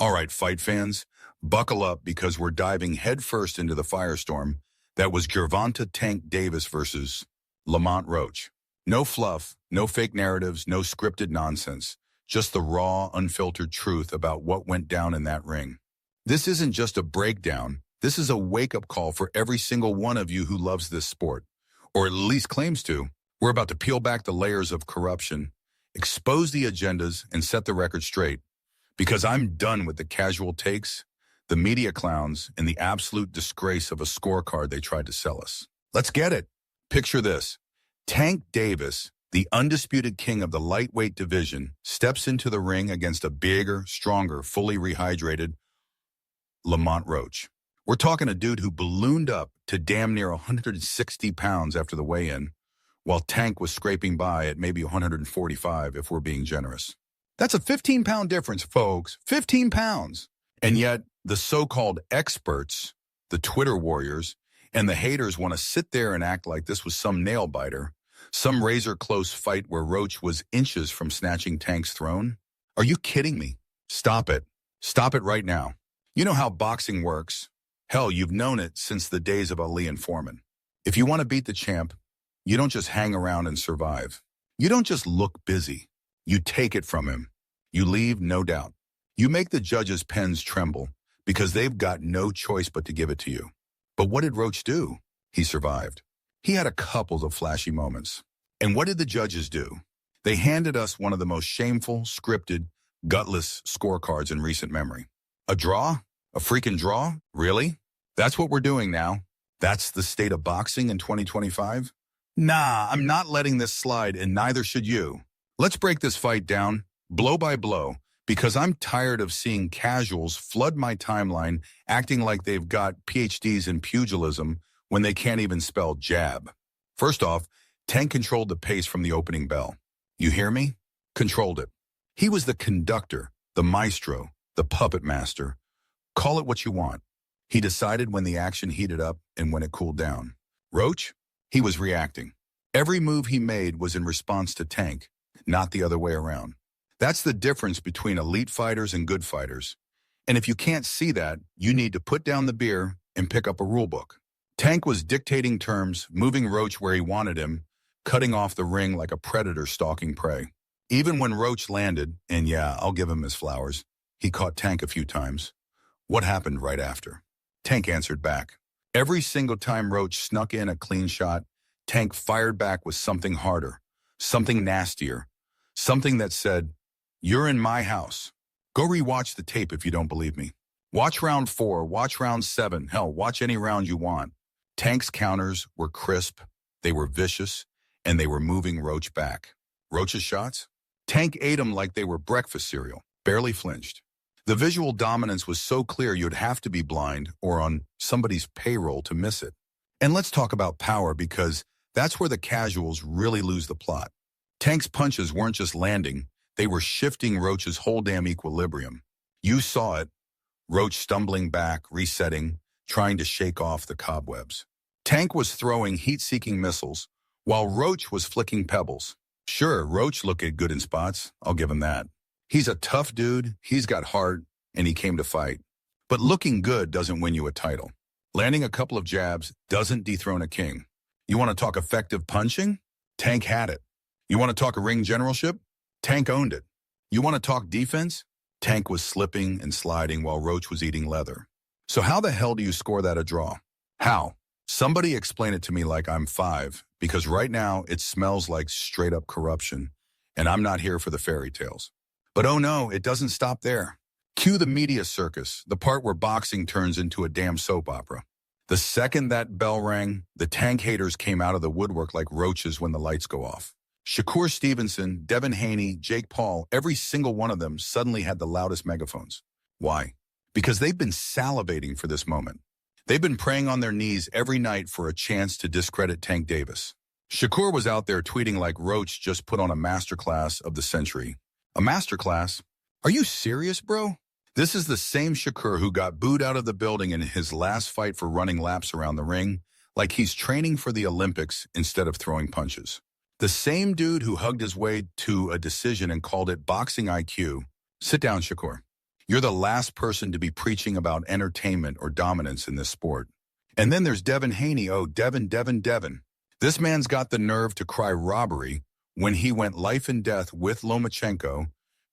All right, fight fans, buckle up because we're diving headfirst into the firestorm that was Gervonta Tank Davis versus Lamont Roach. No fluff, no fake narratives, no scripted nonsense, just the raw, unfiltered truth about what went down in that ring. This isn't just a breakdown, this is a wake-up call for every single one of you who loves this sport, or at least claims to. We're about to peel back the layers of corruption, expose the agendas, and set the record straight. Because I'm done with the casual takes, the media clowns, and the absolute disgrace of a scorecard they tried to sell us. Let's get it. Picture this. Tank Davis, the undisputed king of the lightweight division, steps into the ring against a bigger, stronger, fully rehydrated Lamont Roach. We're talking a dude who ballooned up to damn near 160 pounds after the weigh-in, while Tank was scraping by at maybe 145 if we're being generous. That's a 15-pound difference, folks. 15 pounds. And yet, the so-called experts, the Twitter warriors, and the haters want to sit there and act like this was some nail-biter, some razor-close fight where Roach was inches from snatching Tank's throne. Are you kidding me? Stop it. Stop it right now. You know how boxing works. Hell, you've known it since the days of Ali and Foreman. If you want to beat the champ, you don't just hang around and survive. You don't just look busy. You take it from him. You leave, no doubt. You make the judges' pens tremble because they've got no choice but to give it to you. But what did Roach do? He survived. He had a couple of flashy moments. And what did the judges do? They handed us one of the most shameful, scripted, gutless scorecards in recent memory. A draw? A freaking draw? Really? That's what we're doing now? That's the state of boxing in 2025? Nah, I'm not letting this slide, and neither should you. Let's break this fight down, blow by blow, because I'm tired of seeing casuals flood my timeline acting like they've got PhDs in pugilism when they can't even spell jab. First off, Tank controlled the pace from the opening bell. You hear me? Controlled it. He was the conductor, the maestro, the puppet master. Call it what you want. He decided when the action heated up and when it cooled down. Roach? He was reacting. Every move he made was in response to Tank, not the other way around. That's the difference between elite fighters and good fighters. And if you can't see that, you need to put down the beer and pick up a rule book. Tank was dictating terms, moving Roach where he wanted him, cutting off the ring like a predator stalking prey. Even when Roach landed, and yeah, I'll give him his flowers, he caught Tank a few times. What happened right after? Tank answered back. Every single time Roach snuck in a clean shot, Tank fired back with something harder, something nastier, something that said, "You're in my house." Go rewatch the tape if you don't believe me. Watch round 4, watch round 7, hell, watch any round you want. Tank's counters were crisp, they were vicious, and they were moving Roach back. Roach's shots? Tank ate them like they were breakfast cereal, barely flinched. The visual dominance was so clear you'd have to be blind or on somebody's payroll to miss it. And let's talk about power because that's where the casuals really lose the plot. Tank's punches weren't just landing, they were shifting Roach's whole damn equilibrium. You saw it. Roach stumbling back, resetting, trying to shake off the cobwebs. Tank was throwing heat-seeking missiles, while Roach was flicking pebbles. Sure, Roach looked good in spots, I'll give him that. He's a tough dude, he's got heart, and he came to fight. But looking good doesn't win you a title. Landing a couple of jabs doesn't dethrone a king. You want to talk effective punching? Tank had it. You want to talk a ring generalship? Tank owned it. You want to talk defense? Tank was slipping and sliding while Roach was eating leather. So how the hell do you score that a draw? How? Somebody explain it to me like I'm 5, because right now it smells like straight-up corruption, and I'm not here for the fairy tales. But oh no, it doesn't stop there. Cue the media circus, the part where boxing turns into a damn soap opera. The second that bell rang, the Tank haters came out of the woodwork like roaches when the lights go off. Shakur Stevenson, Devin Haney, Jake Paul, every single one of them suddenly had the loudest megaphones. Why? Because they've been salivating for this moment. They've been praying on their knees every night for a chance to discredit Tank Davis. Shakur was out there tweeting like Roach just put on a masterclass of the century. A masterclass? Are you serious, bro? This is the same Shakur who got booed out of the building in his last fight for running laps around the ring, like he's training for the Olympics instead of throwing punches. The same dude who hugged his way to a decision and called it boxing IQ. Sit down, Shakur. You're the last person to be preaching about entertainment or dominance in this sport. And then there's Devin Haney. Oh, Devin. This man's got the nerve to cry robbery when he went life and death with Lomachenko,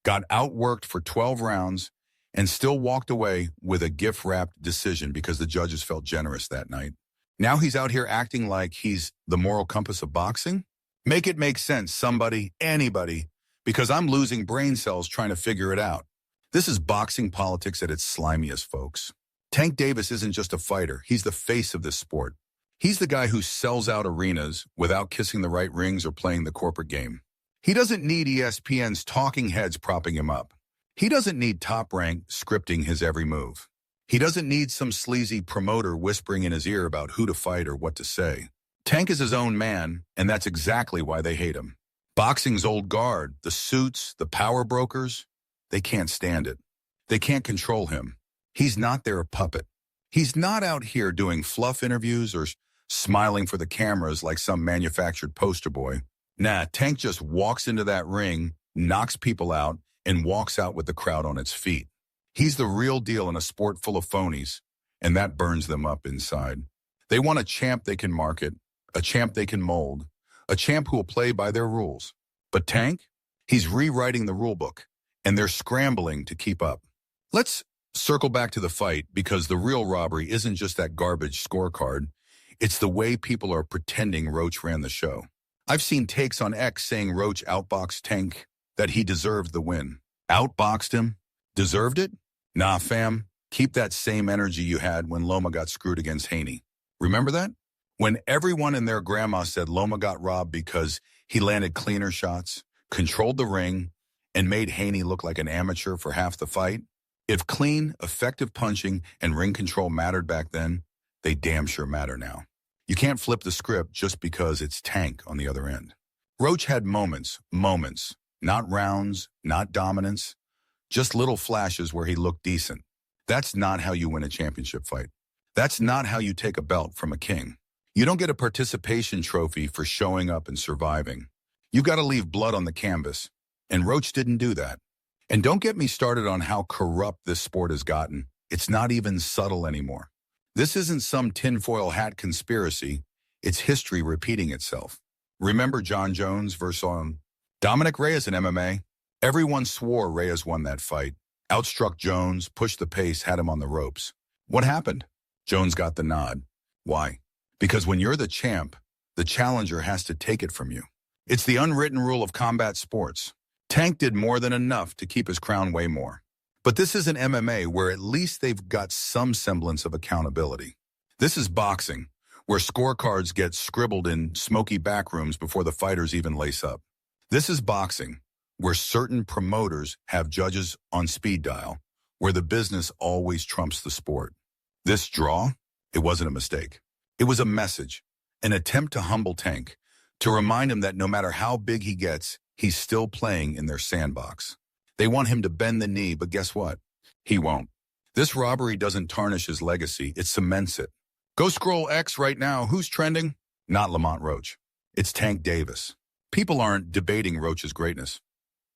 got outworked for 12 rounds, and still walked away with a gift-wrapped decision because the judges felt generous that night. Now he's out here acting like he's the moral compass of boxing? Make it make sense, somebody, anybody, because I'm losing brain cells trying to figure it out. This is boxing politics at its slimiest, folks. Tank Davis isn't just a fighter. He's the face of this sport. He's the guy who sells out arenas without kissing the right rings or playing the corporate game. He doesn't need ESPN's talking heads propping him up. He doesn't need Top Rank scripting his every move. He doesn't need some sleazy promoter whispering in his ear about who to fight or what to say. Tank is his own man, and that's exactly why they hate him. Boxing's old guard, the suits, the power brokers, they can't stand it. They can't control him. He's not their puppet. He's not out here doing fluff interviews or smiling for the cameras like some manufactured poster boy. Nah, Tank just walks into that ring, knocks people out, and walks out with the crowd on its feet. He's the real deal in a sport full of phonies, and that burns them up inside. They want a champ they can market, a champ they can mold, a champ who will play by their rules. But Tank? He's rewriting the rule book, and they're scrambling to keep up. Let's circle back to the fight, because the real robbery isn't just that garbage scorecard. It's the way people are pretending Roach ran the show. I've seen takes on X saying Roach outboxed Tank, that he deserved the win. Outboxed him? Deserved it? Nah, fam. Keep that same energy you had when Loma got screwed against Haney. Remember that? When everyone and their grandma said Loma got robbed because he landed cleaner shots, controlled the ring, and made Haney look like an amateur for half the fight? If clean, effective punching and ring control mattered back then, they damn sure matter now. You can't flip the script just because it's Tank on the other end. Roach had moments, not rounds, not dominance, just little flashes where he looked decent. That's not how you win a championship fight. That's not how you take a belt from a king. You don't get a participation trophy for showing up and surviving. You got to leave blood on the canvas, and Roach didn't do that. And don't get me started on how corrupt this sport has gotten. It's not even subtle anymore. This isn't some tinfoil hat conspiracy. It's history repeating itself. Remember John Jones versus Dominic Reyes in MMA? Everyone swore Reyes won that fight. Outstruck Jones, pushed the pace, had him on the ropes. What happened? Jones got the nod. Why? Because when you're the champ, the challenger has to take it from you. It's the unwritten rule of combat sports. Tank did more than enough to keep his crown way more. But this isn't MMA, where at least they've got some semblance of accountability. This is boxing, where scorecards get scribbled in smoky back rooms before the fighters even lace up. This is boxing, where certain promoters have judges on speed dial, where the business always trumps the sport. This draw, it wasn't a mistake. It was a message, an attempt to humble Tank, to remind him that no matter how big he gets, he's still playing in their sandbox. They want him to bend the knee, but guess what? He won't. This robbery doesn't tarnish his legacy, it cements it. Go scroll X right now. Who's trending? Not Lamont Roach. It's Tank Davis. People aren't debating Roach's greatness.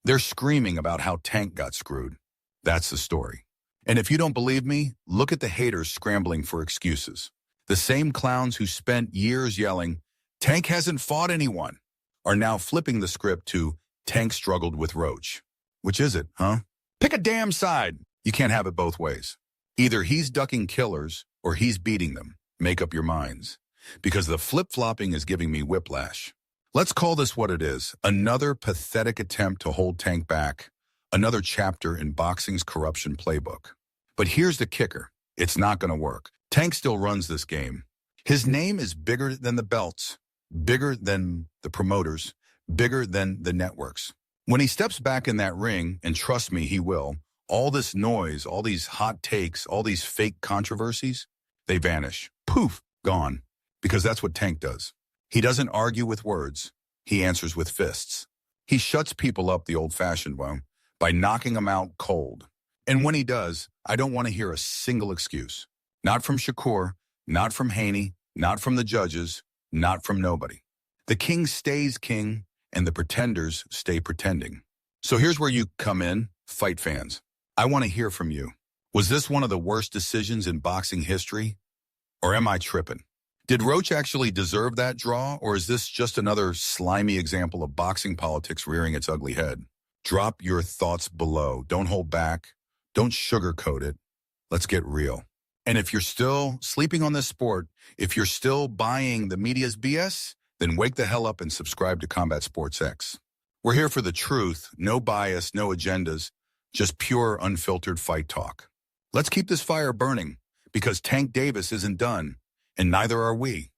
They're screaming about how Tank got screwed. That's the story. And if you don't believe me, look at the haters scrambling for excuses. The same clowns who spent years yelling, "Tank hasn't fought anyone," are now flipping the script to "Tank struggled with Roach." Which is it, huh? Pick a damn side. You can't have it both ways. Either he's ducking killers or he's beating them. Make up your minds. Because the flip-flopping is giving me whiplash. Let's call this what it is. Another pathetic attempt to hold Tank back. Another chapter in boxing's corruption playbook. But here's the kicker. It's not going to work. Tank still runs this game. His name is bigger than the belts, bigger than the promoters, bigger than the networks. When he steps back in that ring, and trust me, he will, all this noise, all these hot takes, all these fake controversies, they vanish. Poof, gone. Because that's what Tank does. He doesn't argue with words. He answers with fists. He shuts people up the old-fashioned way by knocking them out cold. And when he does, I don't want to hear a single excuse. Not from Shakur, not from Haney, not from the judges, not from nobody. The king stays king, and the pretenders stay pretending. So here's where you come in, fight fans. I want to hear from you. Was this one of the worst decisions in boxing history? Or am I tripping? Did Roach actually deserve that draw, or is this just another slimy example of boxing politics rearing its ugly head? Drop your thoughts below. Don't hold back. Don't sugarcoat it. Let's get real. And if you're still sleeping on this sport, if you're still buying the media's BS, then wake the hell up and subscribe to Combat Sports X. We're here for the truth, no bias, no agendas, just pure, unfiltered fight talk. Let's keep this fire burning, because Tank Davis isn't done, and neither are we.